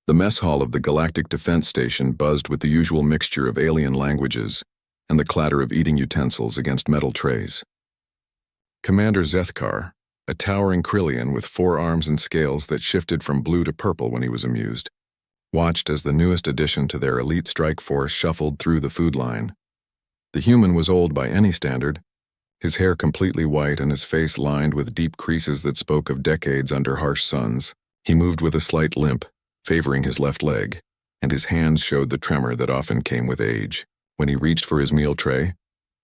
The mess hall of the Galactic Defense Station buzzed with the usual mixture of alien languages and the clatter of eating utensils against metal trays. Commander Zethkar, a towering Krillian with 4 arms and scales that shifted from blue to purple when he was amused, watched as the newest addition to their elite strike force shuffled through the food line. The human was old by any standard, his hair completely white and his face lined with deep creases that spoke of decades under harsh suns. He moved with a slight limp, favoring his left leg, and his hands showed the tremor that often came with age. When he reached for his meal tray,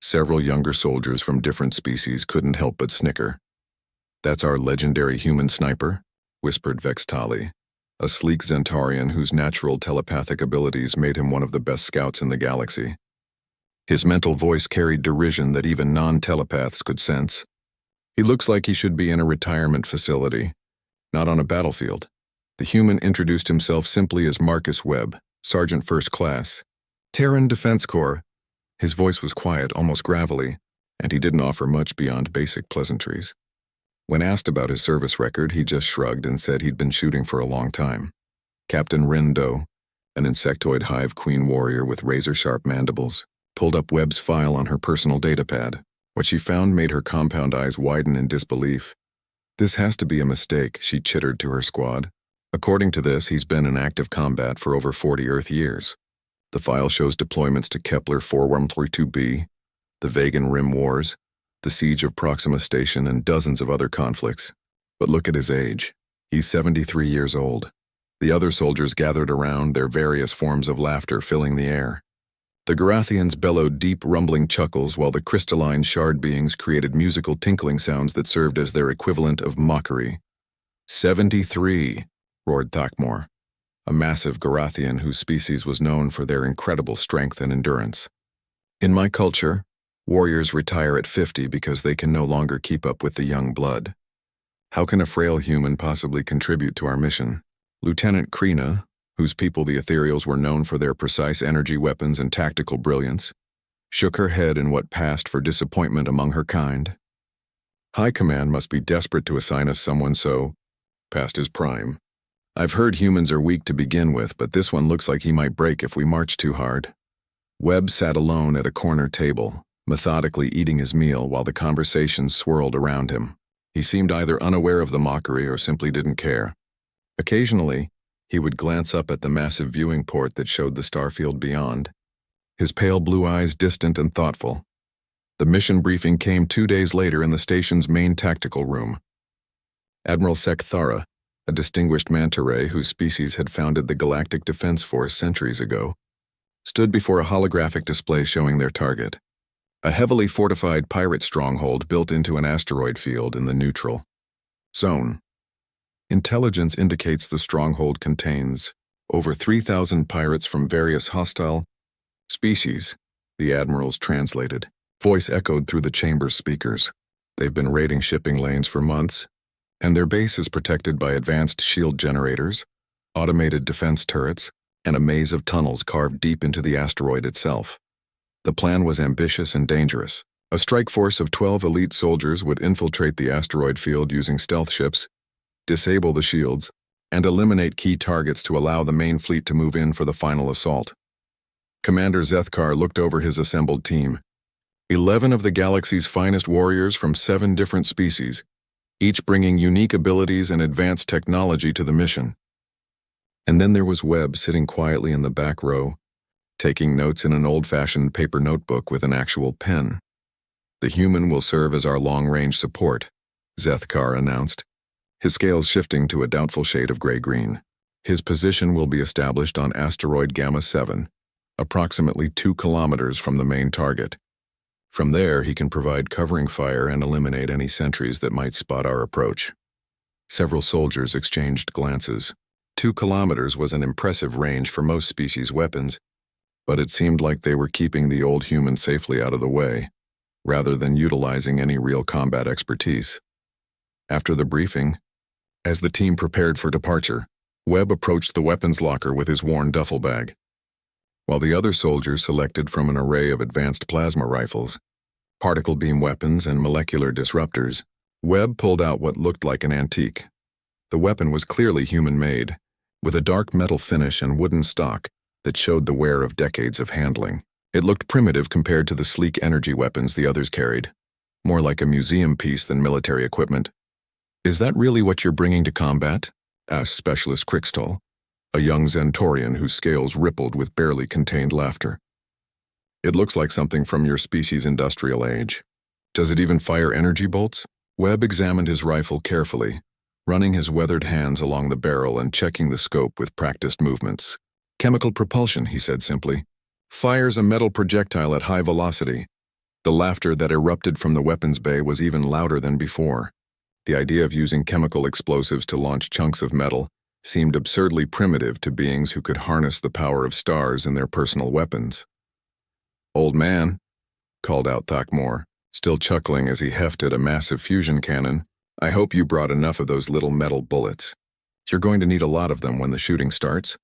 several younger soldiers from different species couldn't help but snicker. "That's our legendary human sniper," whispered Vextali, a sleek Centaurian whose natural telepathic abilities made him one of the best scouts in the galaxy. His mental voice carried derision that even non-telepaths could sense. "He looks like he should be in a retirement facility, not on a battlefield." The human introduced himself simply as Marcus Webb, Sergeant First Class, Terran Defense Corps. His voice was quiet, almost gravelly, and he didn't offer much beyond basic pleasantries. When asked about his service record, he just shrugged and said he'd been shooting for a long time. Captain Rindo, an insectoid hive queen warrior with razor-sharp mandibles, pulled up Webb's file on her personal datapad. What she found made her compound eyes widen in disbelief. "This has to be a mistake," she chittered to her squad. "According to this, he's been in active combat for over 40 Earth years. The file shows deployments to Kepler 4132b, the Vegan Rim Wars, the Siege of Proxima Station, and dozens of other conflicts. But look at his age. He's 73 years old." The other soldiers gathered around, their various forms of laughter filling the air. The Garathians bellowed deep, rumbling chuckles while the crystalline shard beings created musical tinkling sounds that served as their equivalent of mockery. 73, roared Thakmor, a massive Garathian whose species was known for their incredible strength and endurance. "In my culture, warriors retire at 50 because they can no longer keep up with the young blood. How can a frail human possibly contribute to our mission?" Lieutenant Krina, whose people the Ethereals were known for their precise energy weapons and tactical brilliance, shook her head in what passed for disappointment among her kind. "High Command must be desperate to assign us someone so past his prime. I've heard humans are weak to begin with, but this one looks like he might break if we march too hard." Webb sat alone at a corner table, methodically eating his meal while the conversation swirled around him. He seemed either unaware of the mockery or simply didn't care. Occasionally, he would glance up at the massive viewing port that showed the starfield beyond, his pale blue eyes distant and thoughtful. The mission briefing came 2 days later in the station's main tactical room. Admiral Sekthara, a distinguished manta ray whose species had founded the Galactic Defense Force centuries ago, stood before a holographic display showing their target, a heavily fortified pirate stronghold built into an asteroid field in the neutral zone. Intelligence indicates the stronghold contains over 3,000 pirates from various hostile species, the admirals translated. Voice echoed through the chamber's speakers. "They've been raiding shipping lanes for months, and their base is protected by advanced shield generators, automated defense turrets, and a maze of tunnels carved deep into the asteroid itself. The plan was ambitious and dangerous. A strike force of 12 elite soldiers would infiltrate the asteroid field using stealth ships, disable the shields, and eliminate key targets to allow the main fleet to move in for the final assault." Commander Zethkar looked over his assembled team. 11 of the galaxy's finest warriors from 7 different species, each bringing unique abilities and advanced technology to the mission. And then there was Webb sitting quietly in the back row, taking notes in an old-fashioned paper notebook with an actual pen. "The human will serve as our long-range support," Zethkar announced, his scales shifting to a doubtful shade of gray-green. "His position will be established on asteroid Gamma 7, approximately 2 kilometers from the main target. From there, he can provide covering fire and eliminate any sentries that might spot our approach." Several soldiers exchanged glances. 2 kilometers was an impressive range for most species' weapons, but it seemed like they were keeping the old human safely out of the way, rather than utilizing any real combat expertise. After the briefing, as the team prepared for departure, Webb approached the weapons locker with his worn duffel bag. While the other soldiers selected from an array of advanced plasma rifles, particle beam weapons, and molecular disruptors, Webb pulled out what looked like an antique. The weapon was clearly human-made, with a dark metal finish and wooden stock that showed the wear of decades of handling. It looked primitive compared to the sleek energy weapons the others carried, more like a museum piece than military equipment. "Is that really what you're bringing to combat?" asked Specialist Crixtol, a young Zentorian whose scales rippled with barely contained laughter. "It looks like something from your species' industrial age. Does it even fire energy bolts?" Webb examined his rifle carefully, running his weathered hands along the barrel and checking the scope with practiced movements. "Chemical propulsion," he said simply. "Fires a metal projectile at high velocity." The laughter that erupted from the weapons bay was even louder than before. The idea of using chemical explosives to launch chunks of metal seemed absurdly primitive to beings who could harness the power of stars in their personal weapons. "Old man," called out Thakmor, still chuckling as he hefted a massive fusion cannon, "I hope you brought enough of those little metal bullets. You're going to need a lot of them when the shooting starts."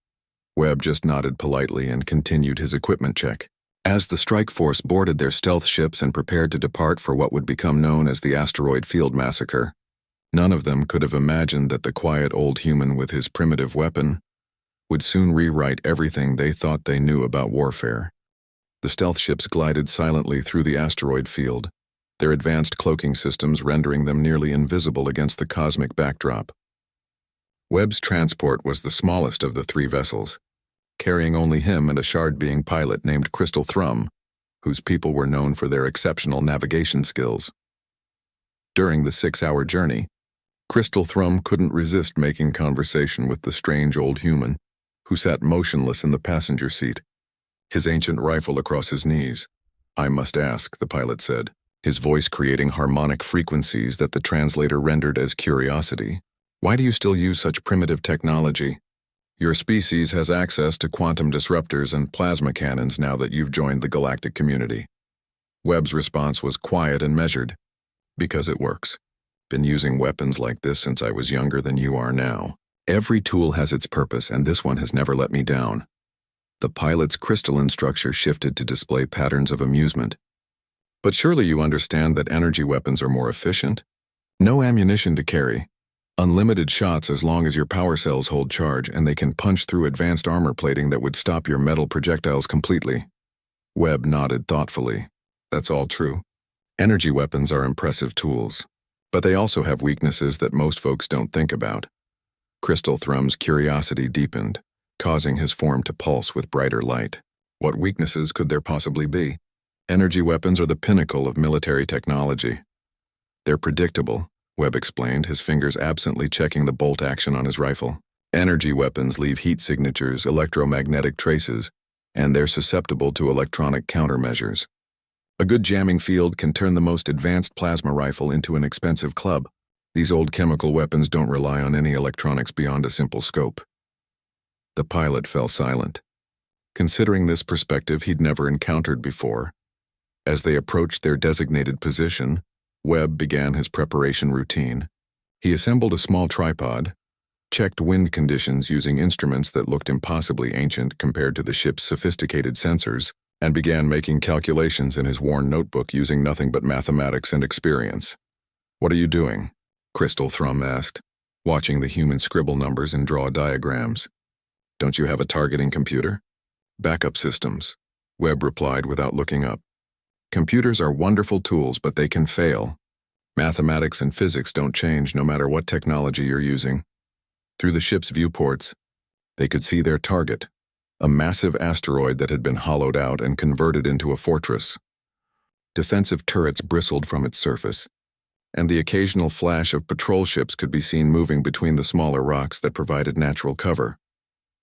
Webb just nodded politely and continued his equipment check. As the strike force boarded their stealth ships and prepared to depart for what would become known as the Asteroid Field Massacre, none of them could have imagined that the quiet old human with his primitive weapon would soon rewrite everything they thought they knew about warfare. The stealth ships glided silently through the asteroid field, their advanced cloaking systems rendering them nearly invisible against the cosmic backdrop. Webb's transport was the smallest of the three vessels, carrying only him and a shard-being pilot named Crystal Thrum, whose people were known for their exceptional navigation skills. During the 6-hour journey, Crystal Thrum couldn't resist making conversation with the strange old human, who sat motionless in the passenger seat, his ancient rifle across his knees. "I must ask," the pilot said, his voice creating harmonic frequencies that the translator rendered as curiosity. "Why do you still use such primitive technology? Your species has access to quantum disruptors and plasma cannons now that you've joined the galactic community." Webb's response was quiet and measured. "Because it works. Been using weapons like this since I was younger than you are now. Every tool has its purpose, and this one has never let me down." The pilot's crystalline structure shifted to display patterns of amusement. "But surely you understand that energy weapons are more efficient? No ammunition to carry. Unlimited shots as long as your power cells hold charge, and they can punch through advanced armor plating that would stop your metal projectiles completely." Webb nodded thoughtfully. "That's all true. Energy weapons are impressive tools, but they also have weaknesses that most folks don't think about." Crystal Thrum's curiosity deepened, causing his form to pulse with brighter light. What weaknesses could there possibly be? Energy weapons are the pinnacle of military technology. "They're predictable," Webb explained, his fingers absently checking the bolt action on his rifle. "Energy weapons leave heat signatures, electromagnetic traces, and they're susceptible to electronic countermeasures. A good jamming field can turn the most advanced plasma rifle into an expensive club. These old chemical weapons don't rely on any electronics beyond a simple scope." The pilot fell silent, considering this perspective he'd never encountered before. As they approached their designated position, Webb began his preparation routine. He assembled a small tripod, checked wind conditions using instruments that looked impossibly ancient compared to the ship's sophisticated sensors, and began making calculations in his worn notebook using nothing but mathematics and experience. "What are you doing?" Crystal Thrum asked, watching the human scribble numbers and draw diagrams. "Don't you have a targeting computer?" "Backup systems," Webb replied without looking up. "Computers are wonderful tools, but they can fail. Mathematics and physics don't change no matter what technology you're using." Through the ship's viewports, they could see their target, a massive asteroid that had been hollowed out and converted into a fortress. Defensive turrets bristled from its surface, and the occasional flash of patrol ships could be seen moving between the smaller rocks that provided natural cover.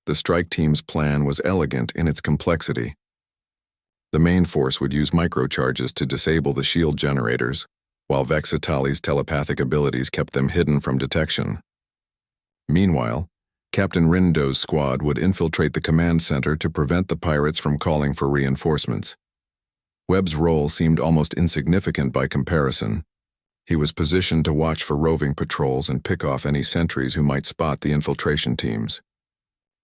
The strike team's plan was elegant in its complexity. The main force would use microcharges to disable the shield generators, while Vexitali's telepathic abilities kept them hidden from detection. Meanwhile, Captain Rindo's squad would infiltrate the command center to prevent the pirates from calling for reinforcements. Webb's role seemed almost insignificant by comparison. He was positioned to watch for roving patrols and pick off any sentries who might spot the infiltration teams.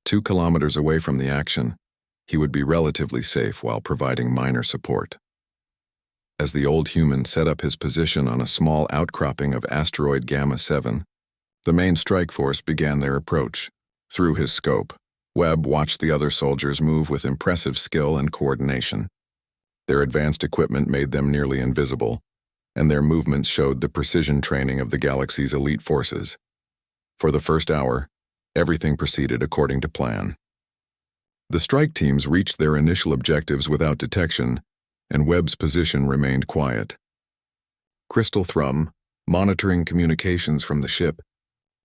2 kilometers away from the action, he would be relatively safe while providing minor support. As the old human set up his position on a small outcropping of asteroid Gamma 7, the main strike force began their approach. Through his scope, Webb watched the other soldiers move with impressive skill and coordination. Their advanced equipment made them nearly invisible, and their movements showed the precision training of the galaxy's elite forces. For the first hour, everything proceeded according to plan. The strike teams reached their initial objectives without detection, and Webb's position remained quiet. Crystal Thrum, monitoring communications from the ship,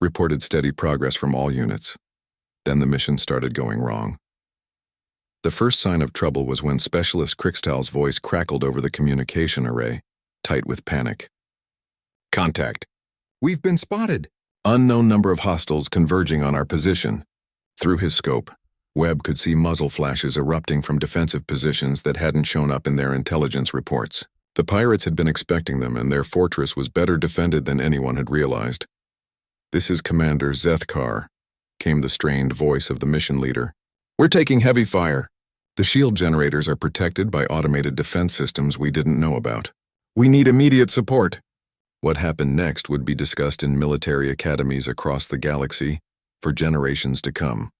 reported steady progress from all units. Then the mission started going wrong. The first sign of trouble was when Specialist Crixtal's voice crackled over the communication array, tight with panic. "Contact. We've been spotted. Unknown number of hostiles converging on our position." Through his scope, Webb could see muzzle flashes erupting from defensive positions that hadn't shown up in their intelligence reports. The pirates had been expecting them, and their fortress was better defended than anyone had realized. "This is Commander Zethkar," came the strained voice of the mission leader. "We're taking heavy fire. The shield generators are protected by automated defense systems we didn't know about. We need immediate support." What happened next would be discussed in military academies across the galaxy for generations to come.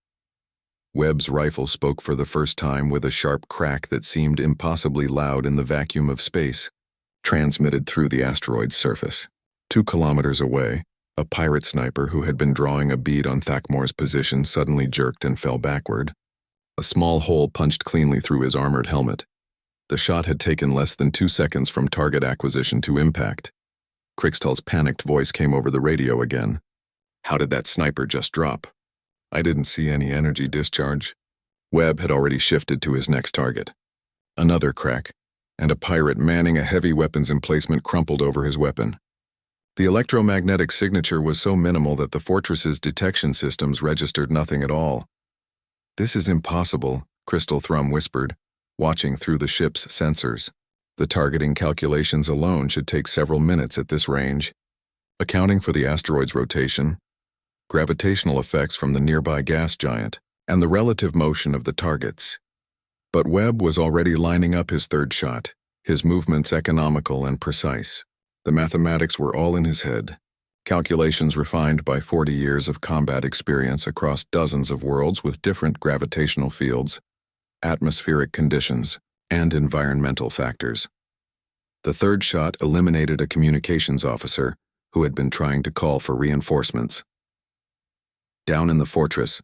Webb's rifle spoke for the first time with a sharp crack that seemed impossibly loud in the vacuum of space, transmitted through the asteroid's surface. 2 kilometers away, a pirate sniper who had been drawing a bead on Thakmor's position suddenly jerked and fell backward. A small hole punched cleanly through his armored helmet. The shot had taken less than 2 seconds from target acquisition to impact. Crixtal's panicked voice came over the radio again. "How did that sniper just drop?" "I didn't see any energy discharge." Webb had already shifted to his next target. Another crack, and a pirate manning a heavy weapons emplacement crumpled over his weapon. The electromagnetic signature was so minimal that the fortress's detection systems registered nothing at all. "This is impossible," Crystal Thrum whispered, watching through the ship's sensors. "The targeting calculations alone should take several minutes at this range, accounting for the asteroid's rotation, gravitational effects from the nearby gas giant, and the relative motion of the targets." But Webb was already lining up his third shot, his movements economical and precise. The mathematics were all in his head, calculations refined by 40 years of combat experience across dozens of worlds with different gravitational fields, atmospheric conditions, and environmental factors. The third shot eliminated a communications officer who had been trying to call for reinforcements. Down in the fortress,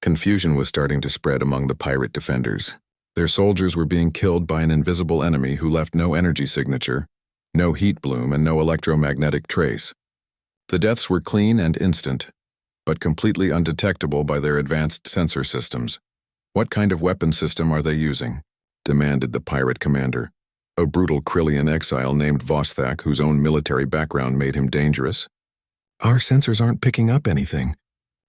confusion was starting to spread among the pirate defenders. Their soldiers were being killed by an invisible enemy who left no energy signature, no heat bloom, and no electromagnetic trace. The deaths were clean and instant, but completely undetectable by their advanced sensor systems. "What kind of weapon system are they using?" demanded the pirate commander, a brutal Krillian exile named Vostak, whose own military background made him dangerous. "Our sensors aren't picking up anything.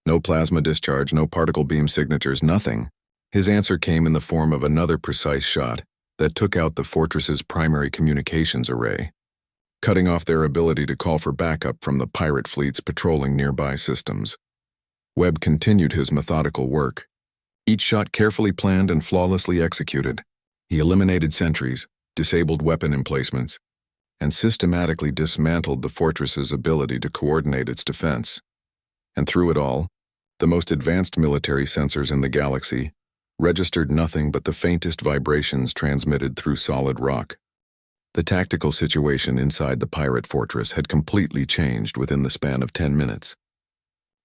No plasma discharge, no particle beam signatures, nothing." His answer came in the form of another precise shot that took out the fortress's primary communications array, cutting off their ability to call for backup from the pirate fleets patrolling nearby systems. Webb continued his methodical work, each shot carefully planned and flawlessly executed. He eliminated sentries, disabled weapon emplacements, and systematically dismantled the fortress's ability to coordinate its defense. And through it all, the most advanced military sensors in the galaxy registered nothing but the faintest vibrations transmitted through solid rock. The tactical situation inside the pirate fortress had completely changed within the span of 10 minutes.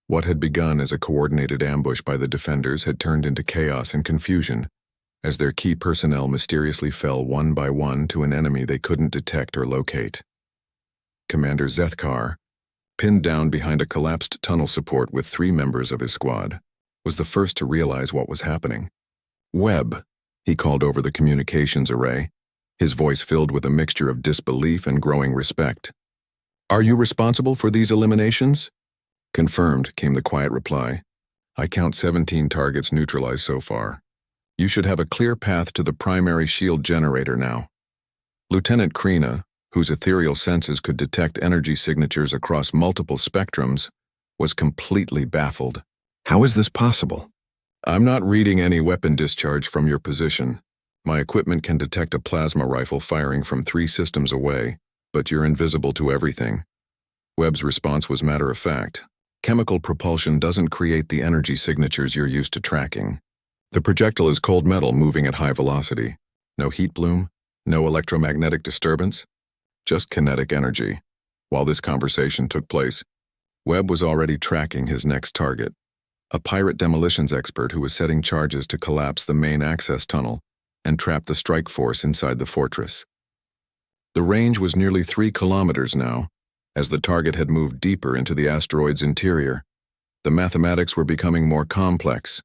What had begun as a coordinated ambush by the defenders had turned into chaos and confusion, as their key personnel mysteriously fell one by one to an enemy they couldn't detect or locate. Commander Zethkar, pinned down behind a collapsed tunnel support with 3 members of his squad, was the first to realize what was happening. "Webb," he called over the communications array, his voice filled with a mixture of disbelief and growing respect. "Are you responsible for these eliminations?" "Confirmed," came the quiet reply. "I count 17 targets neutralized so far. You should have a clear path to the primary shield generator now." Lieutenant Krina, whose ethereal senses could detect energy signatures across multiple spectrums, was completely baffled. "How is this possible?" "I'm not reading any weapon discharge from your position. My equipment can detect a plasma rifle firing from 3 systems away, but you're invisible to everything." Webb's response was matter of fact. Chemical propulsion doesn't create the energy signatures you're used to tracking. The projectile is cold metal moving at high velocity. No heat bloom, no electromagnetic disturbance, just kinetic energy. While this conversation took place, Webb was already tracking his next target, a pirate demolitions expert who was setting charges to collapse the main access tunnel and trap the strike force inside the fortress. The range was nearly 3 kilometers now, as the target had moved deeper into the asteroid's interior. The mathematics were becoming more complex.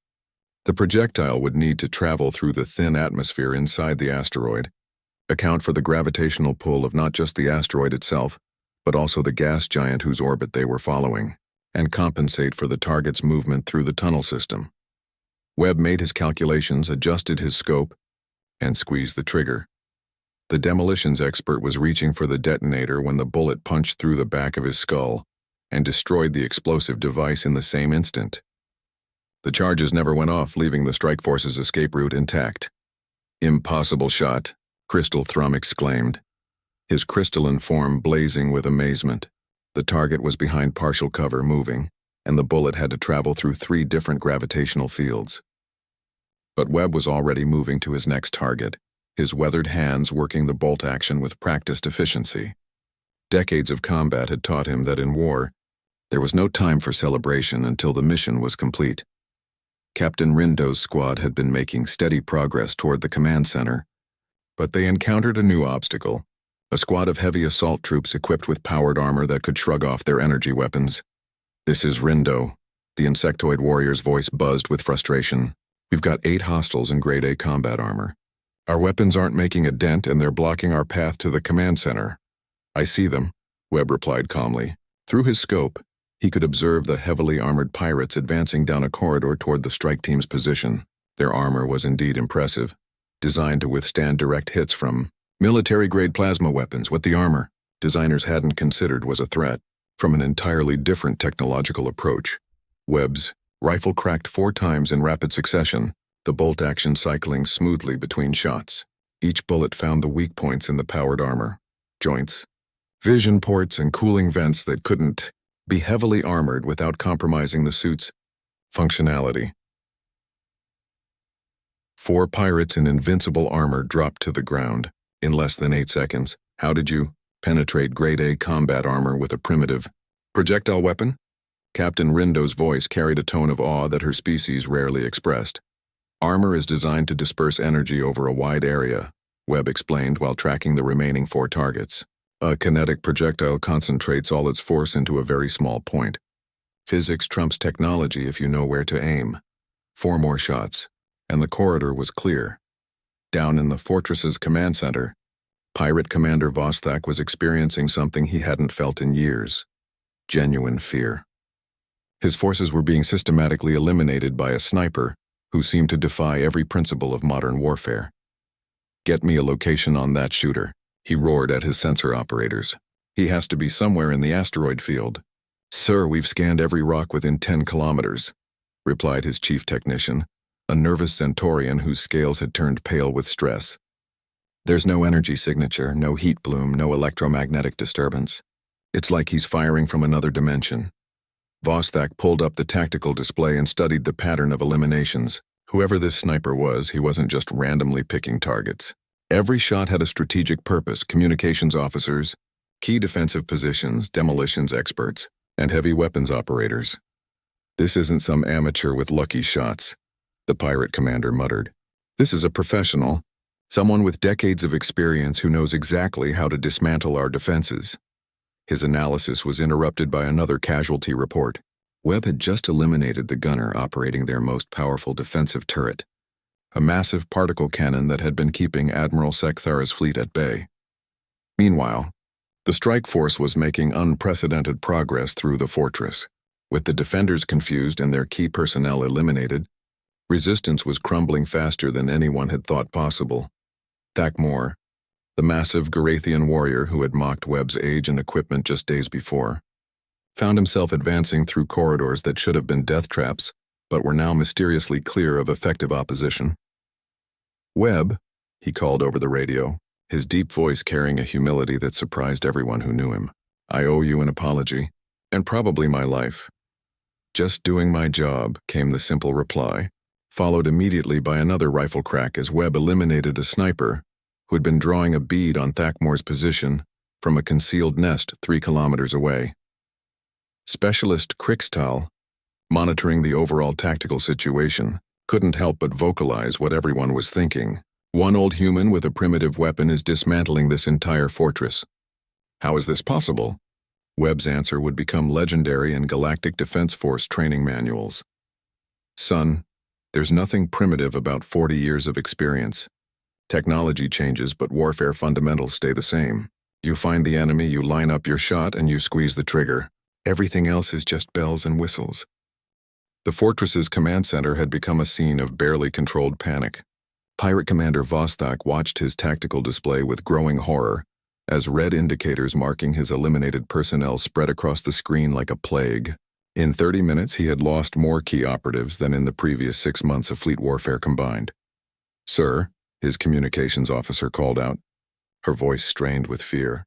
The projectile would need to travel through the thin atmosphere inside the asteroid, account for the gravitational pull of not just the asteroid itself, but also the gas giant whose orbit they were following, and compensate for the target's movement through the tunnel system. Webb made his calculations, adjusted his scope, and squeezed the trigger. The demolitions expert was reaching for the detonator when the bullet punched through the back of his skull and destroyed the explosive device in the same instant. The charges never went off, leaving the strike force's escape route intact. "Impossible shot," Crystal Thrum exclaimed, his crystalline form blazing with amazement. The target was behind partial cover, moving, and the bullet had to travel through 3 different gravitational fields. But Webb was already moving to his next target, his weathered hands working the bolt action with practiced efficiency. Decades of combat had taught him that in war, there was no time for celebration until the mission was complete. Captain Rindo's squad had been making steady progress toward the command center, but they encountered a new obstacle, a squad of heavy assault troops equipped with powered armor that could shrug off their energy weapons. "This is Rindo," the insectoid warrior's voice buzzed with frustration. "We've got 8 hostiles in grade A combat armor. Our weapons aren't making a dent and they're blocking our path to the command center." "I see them," Webb replied calmly. Through his scope, he could observe the heavily armored pirates advancing down a corridor toward the strike team's position. Their armor was indeed impressive, designed to withstand direct hits from military-grade plasma weapons. What the armor designers hadn't considered was a threat from an entirely different technological approach. Webb's rifle cracked 4 times in rapid succession, the bolt action cycling smoothly between shots. Each bullet found the weak points in the powered armor, joints, vision ports, and cooling vents that couldn't be heavily armored without compromising the suit's functionality. 4 pirates in invincible armor dropped to the ground in less than 8 seconds. "How did you penetrate grade A combat armor with a primitive projectile weapon?" Captain Rindo's voice carried a tone of awe that her species rarely expressed. "Armor is designed to disperse energy over a wide area," Webb explained while tracking the remaining 4 targets. "A kinetic projectile concentrates all its force into a very small point. Physics trumps technology if you know where to aim." 4 more shots, and the corridor was clear. Down in the fortress's command center, Pirate Commander Vostak was experiencing something he hadn't felt in years: genuine fear. His forces were being systematically eliminated by a sniper who seemed to defy every principle of modern warfare. "Get me a location on that shooter," he roared at his sensor operators. "He has to be somewhere in the asteroid field." "Sir, we've scanned every rock within 10 kilometers, replied his chief technician, a nervous Centaurian whose scales had turned pale with stress. "There's no energy signature, no heat bloom, no electromagnetic disturbance. It's like he's firing from another dimension." Vostak pulled up the tactical display and studied the pattern of eliminations. Whoever this sniper was, he wasn't just randomly picking targets. Every shot had a strategic purpose: communications officers, key defensive positions, demolitions experts, and heavy weapons operators. "This isn't some amateur with lucky shots," the pirate commander muttered. "This is a professional, someone with decades of experience who knows exactly how to dismantle our defenses." His analysis was interrupted by another casualty report. Webb had just eliminated the gunner operating their most powerful defensive turret, a massive particle cannon that had been keeping Admiral Sekthara's fleet at bay. Meanwhile, the strike force was making unprecedented progress through the fortress. With the defenders confused and their key personnel eliminated, resistance was crumbling faster than anyone had thought possible. Thakmor, the massive Garathian warrior who had mocked Webb's age and equipment just days before, found himself advancing through corridors that should have been death traps, but were now mysteriously clear of effective opposition. "Webb," he called over the radio, his deep voice carrying a humility that surprised everyone who knew him. "I owe you an apology, and probably my life. "Just doing my job," came the simple reply, followed immediately by another rifle crack as Webb eliminated a sniper who had been drawing a bead on Thakmore's position from a concealed nest 3 kilometers away. Specialist Krikstal, monitoring the overall tactical situation, couldn't help but vocalize what everyone was thinking. One old human with a primitive weapon is dismantling this entire fortress. How is this possible? Webb's answer would become legendary in Galactic Defense Force training manuals. "Son, there's nothing primitive about 40 years of experience. Technology changes, but warfare fundamentals stay the same. You find the enemy, you line up your shot, and you squeeze the trigger. Everything else is just bells and whistles." The fortress's command center had become a scene of barely controlled panic. Pirate Commander Vostok watched his tactical display with growing horror, as red indicators marking his eliminated personnel spread across the screen like a plague. In 30 minutes, he had lost more key operatives than in the previous 6 months of fleet warfare combined. "Sir," his communications officer called out, her voice strained with fear.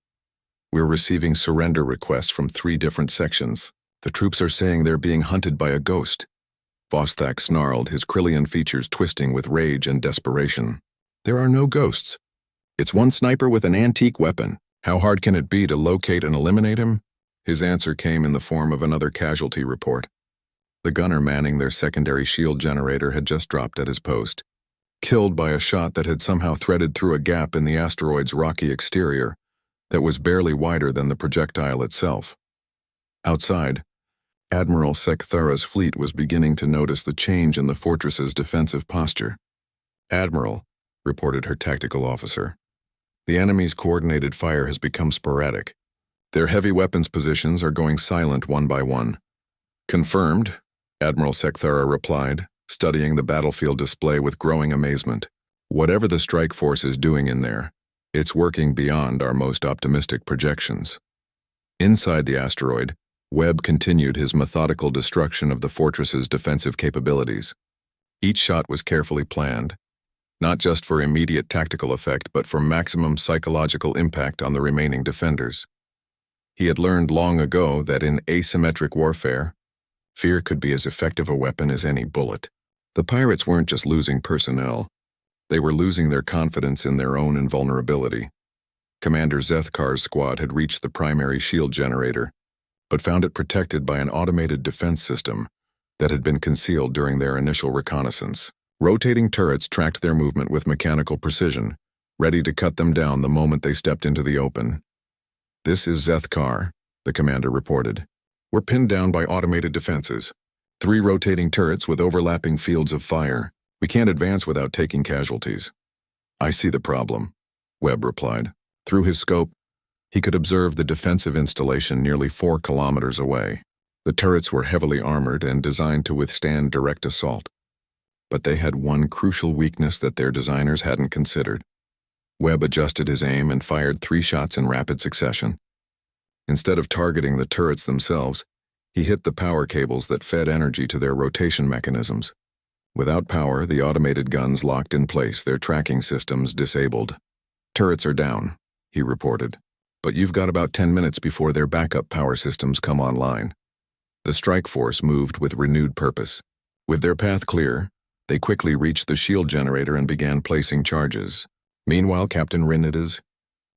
"We're receiving surrender requests from 3 different sections. The troops are saying they're being hunted by a ghost." Vostok snarled, his Krillian features twisting with rage and desperation. "There are no ghosts. It's one sniper with an antique weapon. How hard can it be to locate and eliminate him?" His answer came in the form of another casualty report. The gunner manning their secondary shield generator had just dropped at his post, killed by a shot that had somehow threaded through a gap in the asteroid's rocky exterior that was barely wider than the projectile itself. Outside, Admiral Sekthara's fleet was beginning to notice the change in the fortress's defensive posture. "Admiral," reported her tactical officer, "the enemy's coordinated fire has become sporadic. Their heavy weapons positions are going silent one by one." "Confirmed," Admiral Sekthara replied, studying the battlefield display with growing amazement. "Whatever the strike force is doing in there, it's working beyond our most optimistic projections." Inside the asteroid, Webb continued his methodical destruction of the fortress's defensive capabilities. Each shot was carefully planned, not just for immediate tactical effect, but for maximum psychological impact on the remaining defenders. He had learned long ago that in asymmetric warfare, fear could be as effective a weapon as any bullet. The pirates weren't just losing personnel, they were losing their confidence in their own invulnerability. Commander Zethkar's squad had reached the primary shield generator, but found it protected by an automated defense system that had been concealed during their initial reconnaissance. Rotating turrets tracked their movement with mechanical precision, ready to cut them down the moment they stepped into the open. "This is Zethkar," the commander reported. "We're pinned down by automated defenses. 3 rotating turrets with overlapping fields of fire. We can't advance without taking casualties." "I see the problem," Webb replied. Through his scope, he could observe the defensive installation nearly 4 kilometers away. The turrets were heavily armored and designed to withstand direct assault. But they had one crucial weakness that their designers hadn't considered. Webb adjusted his aim and fired 3 shots in rapid succession. Instead of targeting the turrets themselves, he hit the power cables that fed energy to their rotation mechanisms. Without power, the automated guns locked in place, their tracking systems disabled. "Turrets are down," he reported, "but you've got about 10 minutes before their backup power systems come online." The strike force moved with renewed purpose. With their path clear, they quickly reached the shield generator and began placing charges. Meanwhile, Captain Rinida's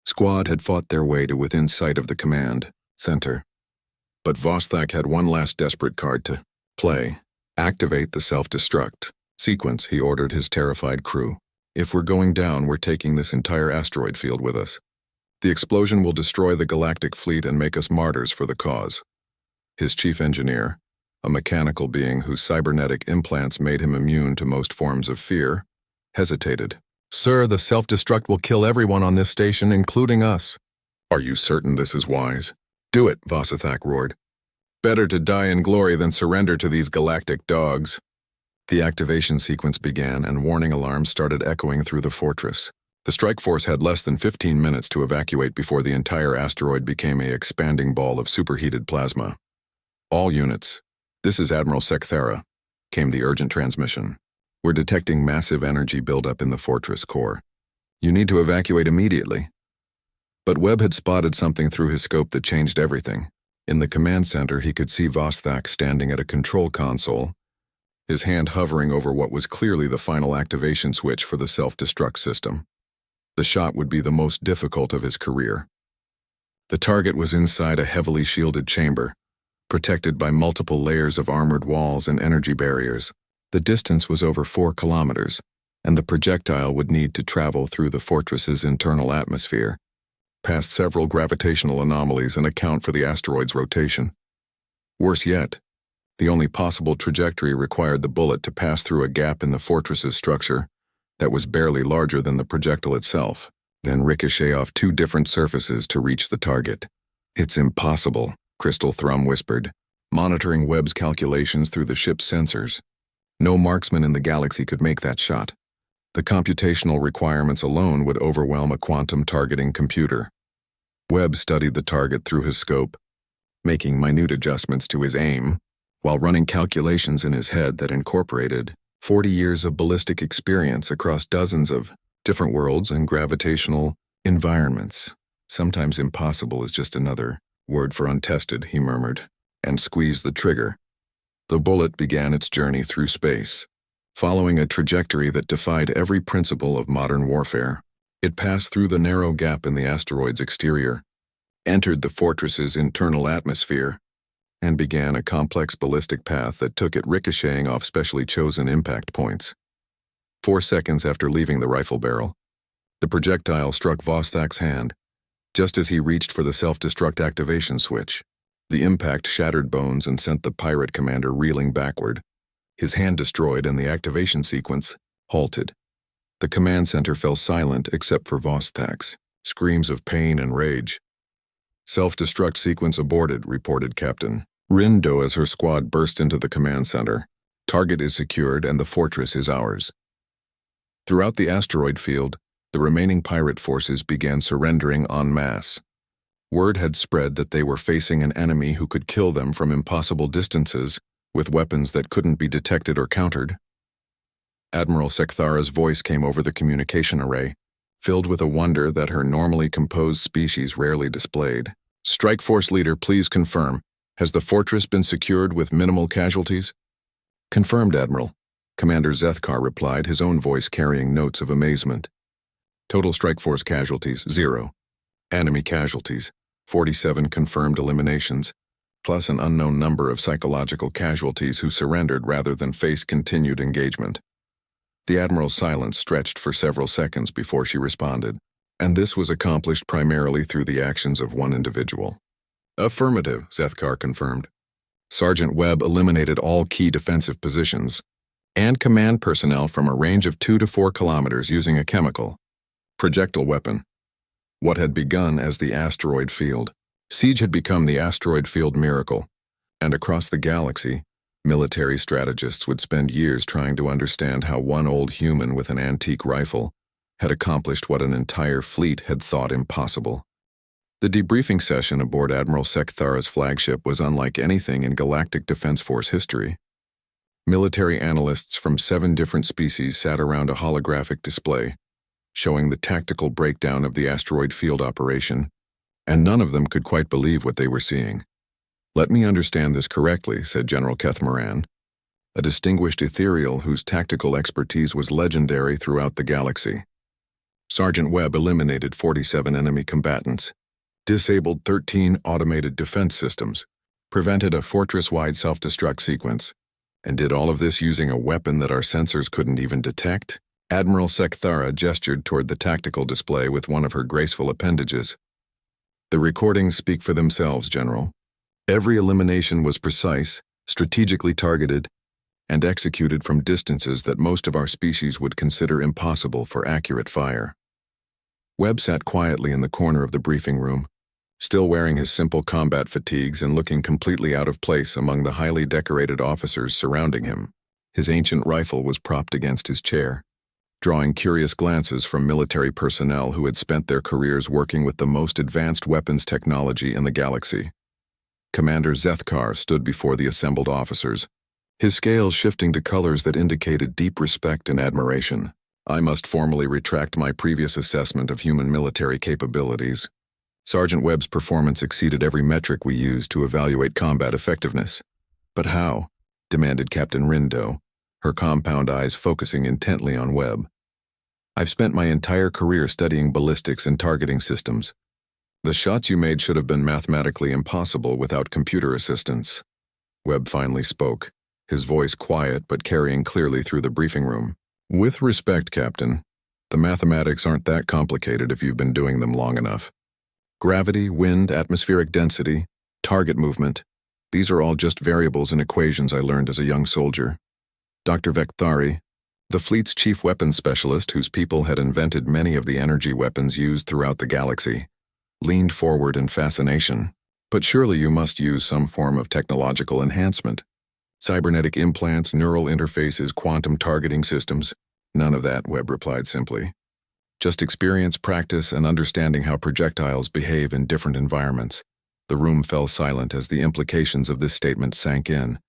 squad had fought their way to within sight of the command center. But Vostok had one last desperate card to play. "Activate the self-destruct sequence," he ordered his terrified crew. "If we're going down, we're taking this entire asteroid field with us. The explosion will destroy the Galactic fleet and make us martyrs for the cause." His chief engineer, a mechanical being whose cybernetic implants made him immune to most forms of fear, hesitated. "Sir, the self-destruct will kill everyone on this station, including us." "Are you certain this is wise?" "Do it," Vostok roared. "Better to die in glory than surrender to these galactic dogs." The activation sequence began, and warning alarms started echoing through the fortress. The strike force had less than 15 minutes to evacuate before the entire asteroid became an expanding ball of superheated plasma. "All units, this is Admiral Sekthara," came the urgent transmission. "We're detecting massive energy buildup in the fortress core. You need to evacuate immediately." But Webb had spotted something through his scope that changed everything. In the command center, he could see Vostak standing at a control console, his hand hovering over what was clearly the final activation switch for the self-destruct system. The shot would be the most difficult of his career. The target was inside a heavily shielded chamber, protected by multiple layers of armored walls and energy barriers. The distance was over 4 kilometers, and the projectile would need to travel through the fortress's internal atmosphere, past several gravitational anomalies and account for the asteroid's rotation. Worse yet, the only possible trajectory required the bullet to pass through a gap in the fortress's structure that was barely larger than the projectile itself, then ricochet off 2 different surfaces to reach the target. "It's impossible," Crystal Thrum whispered, monitoring Webb's calculations through the ship's sensors. No marksman in the galaxy could make that shot. The computational requirements alone would overwhelm a quantum targeting computer. Webb studied the target through his scope, making minute adjustments to his aim, while running calculations in his head that incorporated 40 years of ballistic experience across dozens of different worlds and gravitational environments. "Sometimes impossible is just another word for untested," he murmured, and squeezed the trigger. The bullet began its journey through space, following a trajectory that defied every principle of modern warfare. It passed through the narrow gap in the asteroid's exterior, entered the fortress's internal atmosphere, and began a complex ballistic path that took it ricocheting off specially chosen impact points. 4 seconds after leaving the rifle barrel, the projectile struck Vostak's hand, just as he reached for the self-destruct activation switch. The impact shattered bones and sent the pirate commander reeling backward, his hand destroyed and the activation sequence halted. The command center fell silent except for Vostak's screams of pain and rage. "Self-destruct sequence aborted," reported Captain Rindo as her squad burst into the command center. "Target is secured and the fortress is ours." Throughout the asteroid field, the remaining pirate forces began surrendering en masse. Word had spread that they were facing an enemy who could kill them from impossible distances with weapons that couldn't be detected or countered. Admiral Sekthara's voice came over the communication array, filled with a wonder that her normally composed species rarely displayed. "Strike Force Leader, please confirm. Has the fortress been secured with minimal casualties?" "Confirmed, Admiral," Commander Zethkar replied, his own voice carrying notes of amazement. "Total Strike Force casualties, 0. Enemy casualties, 47 confirmed eliminations, plus an unknown number of psychological casualties who surrendered rather than face continued engagement." The Admiral's silence stretched for several seconds before she responded, and this was accomplished primarily through the actions of one individual. "Affirmative," Zethkar confirmed. "Sergeant Webb eliminated all key defensive positions and command personnel from a range of 2 to 4 kilometers using a chemical projectile weapon. What had begun as the asteroid field siege had become the asteroid field miracle, and across the galaxy, military strategists would spend years trying to understand how one old human with an antique rifle had accomplished what an entire fleet had thought impossible. The debriefing session aboard Admiral Sekthara's flagship was unlike anything in Galactic Defense Force history. Military analysts from 7 different species sat around a holographic display, showing the tactical breakdown of the asteroid field operation, and none of them could quite believe what they were seeing. "Let me understand this correctly," said General Kethmoran, a distinguished ethereal whose tactical expertise was legendary throughout the galaxy. Sergeant Webb eliminated 47 enemy combatants, disabled 13 automated defense systems, prevented a fortress-wide self-destruct sequence, and did all of this using a weapon that our sensors couldn't even detect? Admiral Sekthara gestured toward the tactical display with one of her graceful appendages. "The recordings speak for themselves, General. Every elimination was precise, strategically targeted, and executed from distances that most of our species would consider impossible for accurate fire." Webb sat quietly in the corner of the briefing room, still wearing his simple combat fatigues and looking completely out of place among the highly decorated officers surrounding him. His ancient rifle was propped against his chair, drawing curious glances from military personnel who had spent their careers working with the most advanced weapons technology in the galaxy. Commander Zethkar stood before the assembled officers, his scales shifting to colors that indicated deep respect and admiration. "I must formally retract my previous assessment of human military capabilities," Sergeant Webb's performance exceeded every metric we used to evaluate combat effectiveness. But how? Demanded Captain Rindo, her compound eyes focusing intently on Webb. I've spent my entire career studying ballistics and targeting systems. The shots you made should have been mathematically impossible without computer assistance. Webb finally spoke, his voice quiet but carrying clearly through the briefing room. With respect, Captain, the mathematics aren't that complicated if you've been doing them long enough. Gravity, wind, atmospheric density, target movement, these are all just variables and equations I learned as a young soldier. Dr. Vekthari, the fleet's chief weapons specialist whose people had invented many of the energy weapons used throughout the galaxy, leaned forward in fascination. But surely you must use some form of technological enhancement. Cybernetic implants, neural interfaces, quantum targeting systems. None of that, Webb replied simply. Just experience, practice, and understanding how projectiles behave in different environments. The room fell silent as the implications of this statement sank in.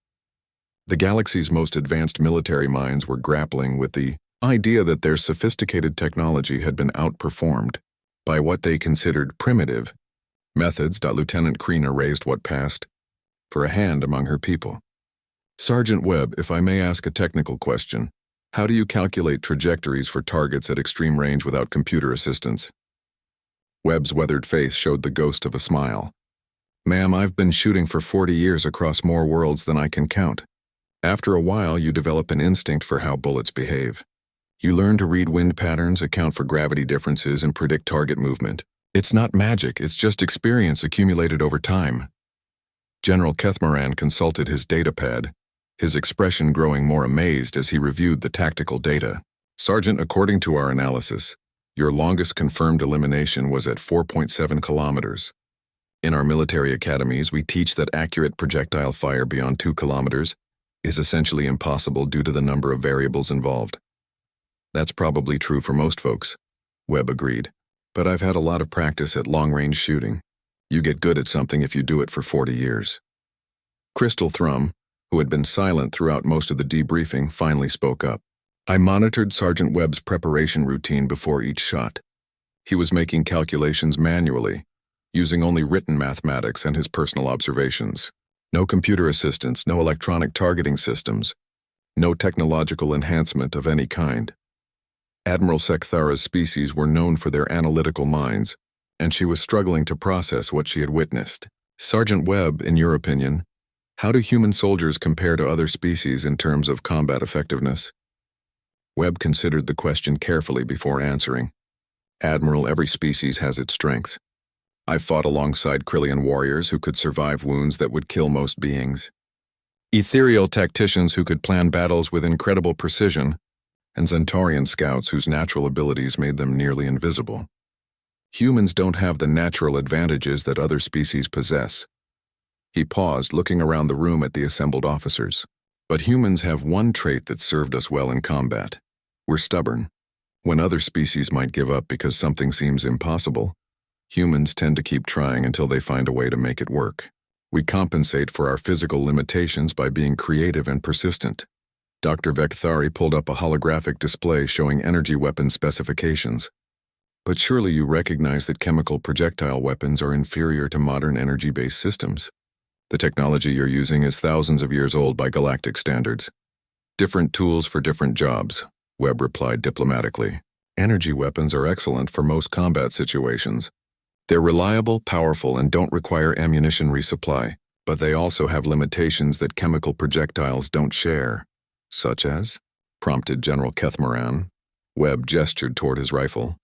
The galaxy's most advanced military minds were grappling with the idea that their sophisticated technology had been outperformed by what they considered primitive methods. Lieutenant Kriener raised what passed for a hand among her people. Sergeant Webb, if I may ask a technical question, how do you calculate trajectories for targets at extreme range without computer assistance? Webb's weathered face showed the ghost of a smile. Ma'am, I've been shooting for 40 years across more worlds than I can count. After a while, you develop an instinct for how bullets behave. You learn to read wind patterns, account for gravity differences, and predict target movement. It's not magic, it's just experience accumulated over time. General Kethmaran consulted his datapad, his expression growing more amazed as he reviewed the tactical data. Sergeant, according to our analysis, your longest confirmed elimination was at 4.7 kilometers. In our military academies, we teach that accurate projectile fire beyond 2 kilometers is essentially impossible due to the number of variables involved. That's probably true for most folks, Webb agreed. But I've had a lot of practice at long-range shooting. You get good at something if you do it for 40 years. Crystal Thrum, who had been silent throughout most of the debriefing, finally spoke up. I monitored Sergeant Webb's preparation routine before each shot. He was making calculations manually, using only written mathematics and his personal observations. No computer assistance, no electronic targeting systems, no technological enhancement of any kind. Admiral Sekthara's species were known for their analytical minds, and she was struggling to process what she had witnessed. Sergeant Webb, in your opinion, how do human soldiers compare to other species in terms of combat effectiveness? Webb considered the question carefully before answering. Admiral, every species has its strengths. I've fought alongside Krillian warriors who could survive wounds that would kill most beings, ethereal tacticians who could plan battles with incredible precision, and Centaurian scouts whose natural abilities made them nearly invisible. Humans don't have the natural advantages that other species possess. He paused, looking around the room at the assembled officers. But humans have one trait that served us well in combat. We're stubborn. When other species might give up because something seems impossible, humans tend to keep trying until they find a way to make it work. We compensate for our physical limitations by being creative and persistent. Dr. Vekthari pulled up a holographic display showing energy weapon specifications. But surely you recognize that chemical projectile weapons are inferior to modern energy-based systems. The technology you're using is thousands of years old by galactic standards. Different tools for different jobs, Webb replied diplomatically. Energy weapons are excellent for most combat situations. They're reliable, powerful, and don't require ammunition resupply, but they also have limitations that chemical projectiles don't share. Such as? Prompted General Kethmaran. Webb gestured toward his rifle.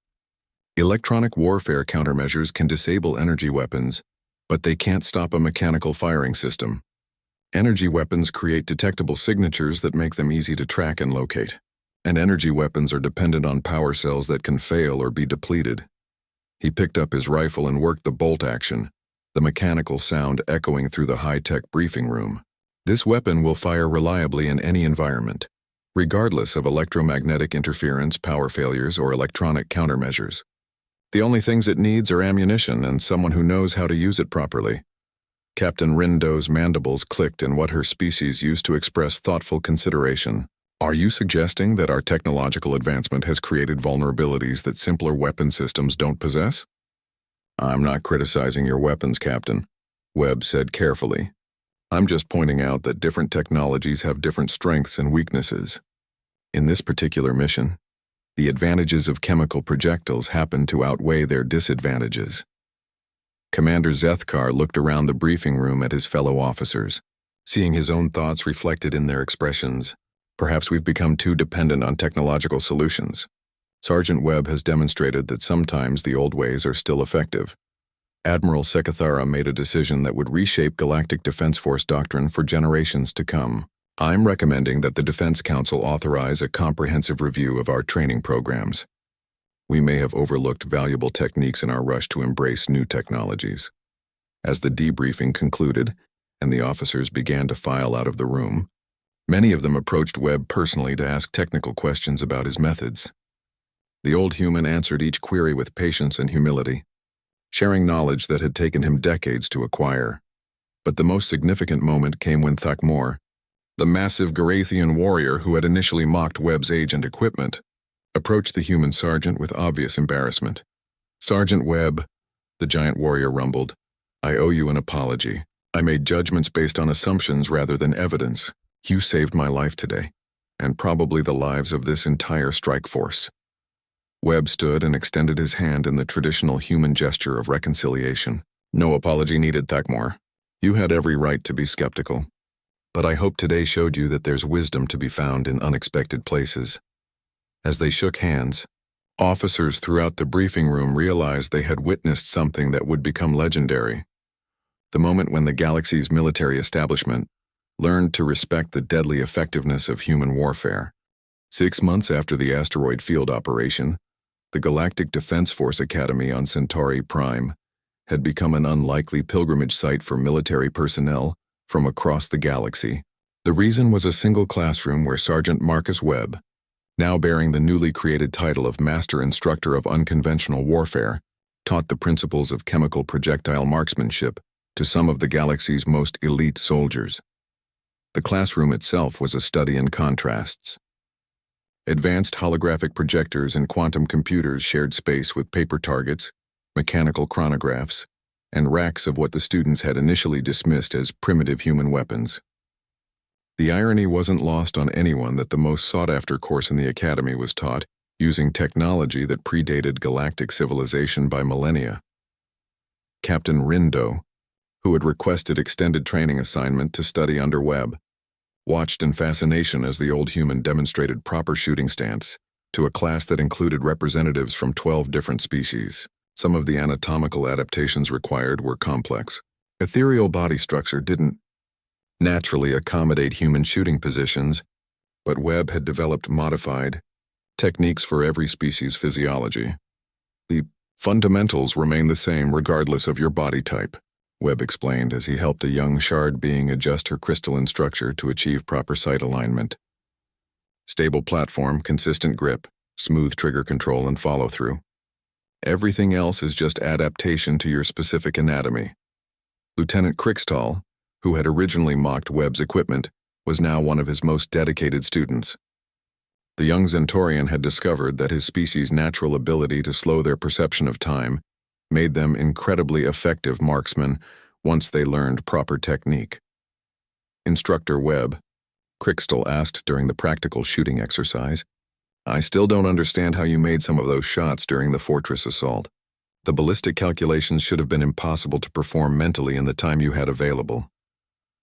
Electronic warfare countermeasures can disable energy weapons, but they can't stop a mechanical firing system. Energy weapons create detectable signatures that make them easy to track and locate. And energy weapons are dependent on power cells that can fail or be depleted. He picked up his rifle and worked the bolt action, the mechanical sound echoing through the high-tech briefing room. This weapon will fire reliably in any environment, regardless of electromagnetic interference, power failures, or electronic countermeasures. The only things it needs are ammunition and someone who knows how to use it properly. Captain Rindo's mandibles clicked in what her species used to express thoughtful consideration. Are you suggesting that our technological advancement has created vulnerabilities that simpler weapon systems don't possess? I'm not criticizing your weapons, Captain, Webb said carefully. I'm just pointing out that different technologies have different strengths and weaknesses. In this particular mission, the advantages of chemical projectiles happen to outweigh their disadvantages. Commander Zethkar looked around the briefing room at his fellow officers, seeing his own thoughts reflected in their expressions. Perhaps we've become too dependent on technological solutions. Sergeant Webb has demonstrated that sometimes the old ways are still effective. Admiral Sekathara made a decision that would reshape Galactic Defense Force doctrine for generations to come. I'm recommending that the Defense Council authorize a comprehensive review of our training programs. We may have overlooked valuable techniques in our rush to embrace new technologies. As the debriefing concluded and the officers began to file out of the room, many of them approached Webb personally to ask technical questions about his methods. The old human answered each query with patience and humility, sharing knowledge that had taken him decades to acquire. But the most significant moment came when Thakmor, the massive Garathian warrior who had initially mocked Webb's age and equipment, approached the human sergeant with obvious embarrassment. "Sergeant Webb," the giant warrior rumbled, "I owe you an apology. I made judgments based on assumptions rather than evidence. You saved my life today, and probably the lives of this entire strike force." Webb stood and extended his hand in the traditional human gesture of reconciliation. "No apology needed, Thakmor. You had every right to be skeptical. But I hope today showed you that there's wisdom to be found in unexpected places." As they shook hands, officers throughout the briefing room realized they had witnessed something that would become legendary. The moment when the galaxy's military establishment learned to respect the deadly effectiveness of human warfare. 6 months after the asteroid field operation, the Galactic Defense Force Academy on Centauri Prime had become an unlikely pilgrimage site for military personnel from across the galaxy. The reason was a single classroom where Sergeant Marcus Webb, now bearing the newly created title of Master Instructor of Unconventional Warfare, taught the principles of chemical projectile marksmanship to some of the galaxy's most elite soldiers. The classroom itself was a study in contrasts. Advanced holographic projectors and quantum computers shared space with paper targets, mechanical chronographs, and racks of what the students had initially dismissed as primitive human weapons. The irony wasn't lost on anyone that the most sought-after course in the academy was taught using technology that predated galactic civilization by millennia. Captain Rindo, who had requested extended training assignment to study under Webb, watched in fascination as the old human demonstrated proper shooting stance to a class that included representatives from 12 different species. Some of the anatomical adaptations required were complex. Ethereal body structure didn't naturally accommodate human shooting positions, but Webb had developed modified techniques for every species' physiology. "The fundamentals remain the same regardless of your body type," Webb explained as he helped a young shard being adjust her crystalline structure to achieve proper sight alignment. "Stable platform, consistent grip, smooth trigger control and follow-through. Everything else is just adaptation to your specific anatomy." Lieutenant Krickstall, who had originally mocked Webb's equipment, was now one of his most dedicated students. The young Centaurian had discovered that his species' natural ability to slow their perception of time made them incredibly effective marksmen once they learned proper technique. "Instructor Webb," Krickstall asked during the practical shooting exercise, "I still don't understand how you made some of those shots during the fortress assault. The ballistic calculations should have been impossible to perform mentally in the time you had available."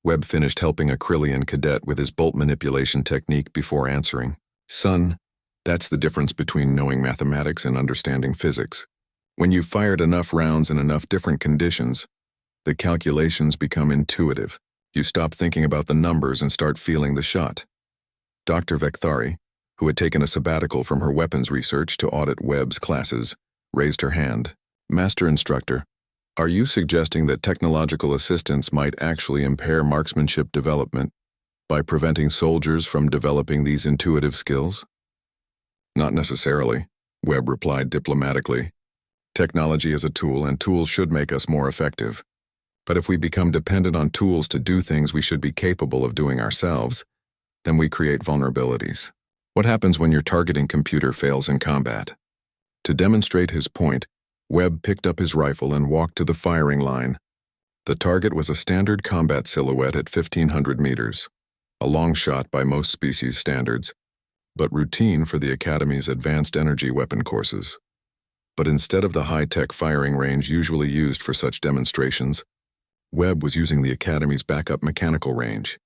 Webb finished helping a Krillian cadet with his bolt manipulation technique before answering. "Son, that's the difference between knowing mathematics and understanding physics. When you've fired enough rounds in enough different conditions, the calculations become intuitive. You stop thinking about the numbers and start feeling the shot." Dr. Vekthari, who had taken a sabbatical from her weapons research to audit Webb's classes, raised her hand. "Master Instructor, are you suggesting that technological assistance might actually impair marksmanship development by preventing soldiers from developing these intuitive skills?" "Not necessarily," Webb replied diplomatically. "Technology is a tool, and tools should make us more effective. But if we become dependent on tools to do things we should be capable of doing ourselves, then we create vulnerabilities. What happens when your targeting computer fails in combat?" To demonstrate his point, Webb picked up his rifle and walked to the firing line. The target was a standard combat silhouette at 1,500 meters, a long shot by most species standards, but routine for the Academy's advanced energy weapon courses. But instead of the high-tech firing range usually used for such demonstrations, Webb was using the Academy's backup mechanical range,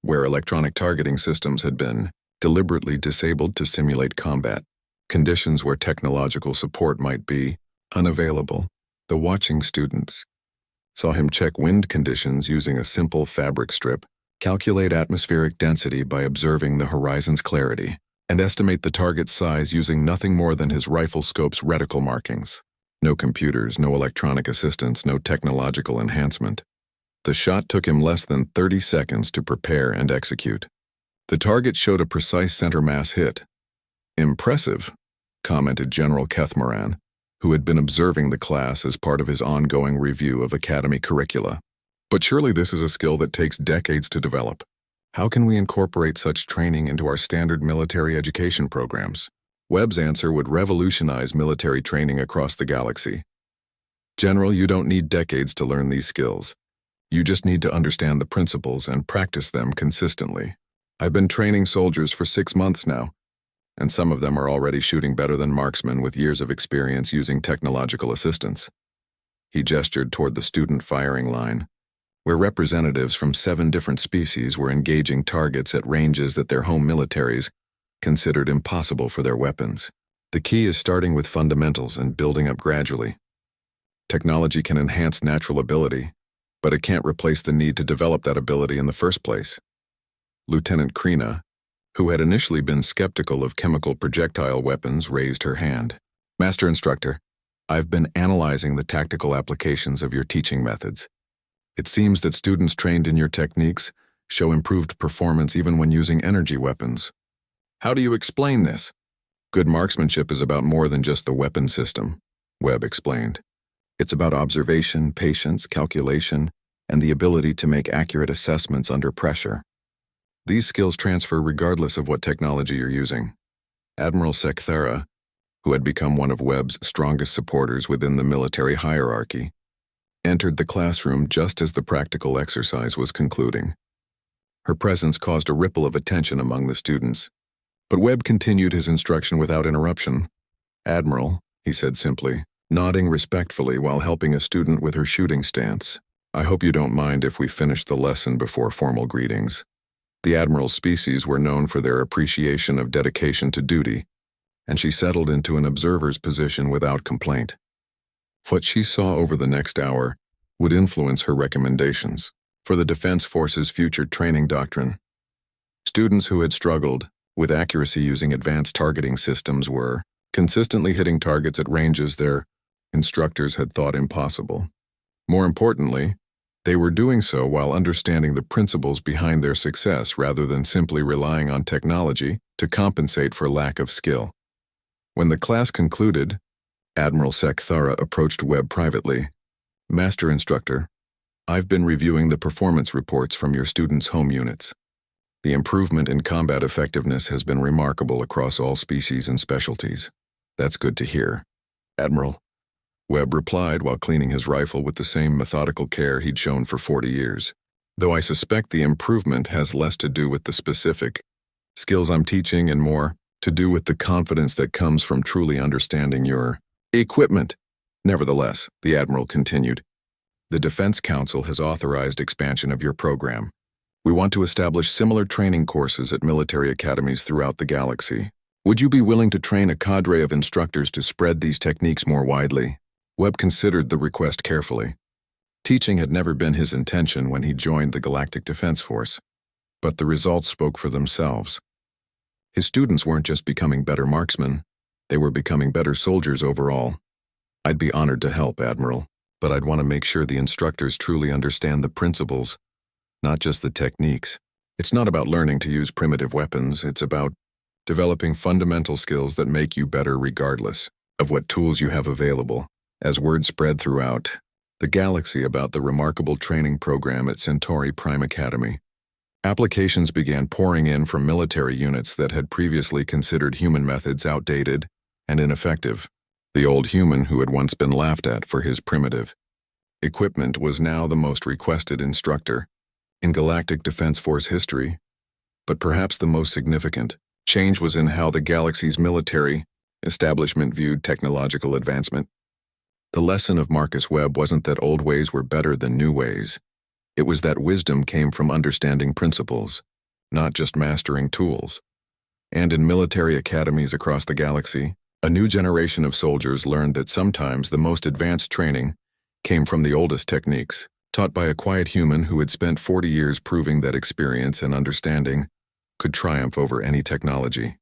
where electronic targeting systems had been deliberately disabled to simulate combat, conditions where technological support might be unavailable. The watching students saw him check wind conditions using a simple fabric strip, calculate atmospheric density by observing the horizon's clarity, and estimate the target's size using nothing more than his rifle scope's reticle markings. No computers, no electronic assistance, no technological enhancement. The shot took him less than 30 seconds to prepare and execute. The target showed a precise center mass hit. "Impressive," commented General Kethmoran, who had been observing the class as part of his ongoing review of Academy curricula. "But surely this is a skill that takes decades to develop. How can we incorporate such training into our standard military education programs?" Webb's answer would revolutionize military training across the galaxy. "General, you don't need decades to learn these skills. You just need to understand the principles and practice them consistently. I've been training soldiers for 6 months now, and some of them are already shooting better than marksmen with years of experience using technological assistance." He gestured toward the student firing line, where representatives from 7 different species were engaging targets at ranges that their home militaries considered impossible for their weapons. The key is starting with fundamentals and building up gradually. Technology can enhance natural ability, but it can't replace the need to develop that ability in the first place. Lieutenant Krina, who had initially been skeptical of chemical projectile weapons, raised her hand. "Master Instructor, I've been analyzing the tactical applications of your teaching methods. It seems that students trained in your techniques show improved performance even when using energy weapons. How do you explain this?" "Good marksmanship is about more than just the weapon system," Webb explained. "It's about observation, patience, calculation, and the ability to make accurate assessments under pressure. These skills transfer regardless of what technology you're using." Admiral Sekthara, who had become one of Webb's strongest supporters within the military hierarchy, entered the classroom just as the practical exercise was concluding. Her presence caused a ripple of attention among the students, but Webb continued his instruction without interruption. "Admiral," he said simply, nodding respectfully while helping a student with her shooting stance, "I hope you don't mind if we finish the lesson before formal greetings." The Admiral's species were known for their appreciation of dedication to duty, and she settled into an observer's position without complaint. What she saw over the next hour would influence her recommendations for the Defense Force's future training doctrine. Students who had struggled with accuracy using advanced targeting systems were consistently hitting targets at ranges their instructors had thought impossible. More importantly, they were doing so while understanding the principles behind their success rather than simply relying on technology to compensate for lack of skill. When the class concluded, Admiral Sekthara approached Webb privately. "Master Instructor, I've been reviewing the performance reports from your students' home units. The improvement in combat effectiveness has been remarkable across all species and specialties." "That's good to hear, Admiral," Webb replied while cleaning his rifle with the same methodical care he'd shown for 40 years. "Though I suspect the improvement has less to do with the specific skills I'm teaching and more to do with the confidence that comes from truly understanding your equipment." "Nevertheless," the Admiral continued, "the Defense Council has authorized expansion of your program. We want to establish similar training courses at military academies throughout the galaxy. Would you be willing to train a cadre of instructors to spread these techniques more widely?" Webb considered the request carefully. Teaching had never been his intention when he joined the Galactic Defense Force, but the results spoke for themselves. His students weren't just becoming better marksmen, they were becoming better soldiers overall. "I'd be honored to help, Admiral, but I'd want to make sure the instructors truly understand the principles, not just the techniques. It's not about learning to use primitive weapons, it's about developing fundamental skills that make you better regardless of what tools you have available." As word spread throughout the galaxy about the remarkable training program at Centauri Prime Academy, applications began pouring in from military units that had previously considered human methods outdated and ineffective. The old human who had once been laughed at for his primitive equipment was now the most requested instructor in Galactic Defense Force history. But perhaps the most significant change was in how the galaxy's military establishment viewed technological advancement. The lesson of Marcus Webb wasn't that old ways were better than new ways. It was that wisdom came from understanding principles, not just mastering tools. And in military academies across the galaxy, a new generation of soldiers learned that sometimes the most advanced training came from the oldest techniques, taught by a quiet human who had spent 40 years proving that experience and understanding could triumph over any technology.